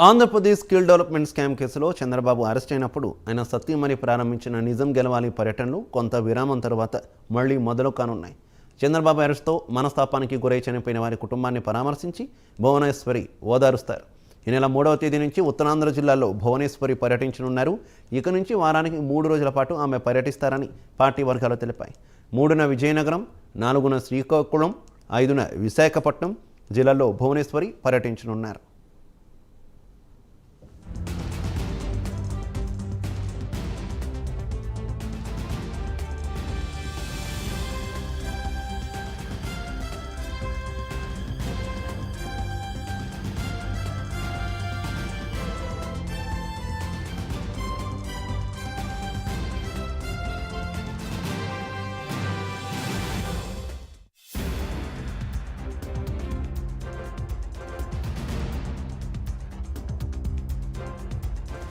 Andhra Pradesh skill development scam కేసులో Chandrababu arrest అయినప్పుడు ఆయన సత్యమణి ప్రారంభించిన నిజం గెలవాలి పర్యటనలు కొంత విరామం తర్వాత మళ్లీ మొదలు కానున్నాయి. చంద్రబాబు అరెస్ట్తో మనస్తాపానికి గురై చనిపోయిన వారి కుటుంబాన్ని పరామర్శించి భువనేశ్వరి ఓదారుస్తారు. ఈ నెల 3వ తేదీ నుంచి ఉత్తరాంధ్ర జిల్లాలో భువనేశ్వరి పర్యటించనున్నారు. ఇక నుంచి వారానికి 3 రోజుల పాటు ఆమె పర్యటిస్తారని పార్టీ వర్గాలు తెలిపాయి. 3న విజయనగరం, 4న శ్రీకాకుళం, 5న విశాఖపట్నం జిల్లాలో భువనేశ్వరి పర్యటించనున్నారు.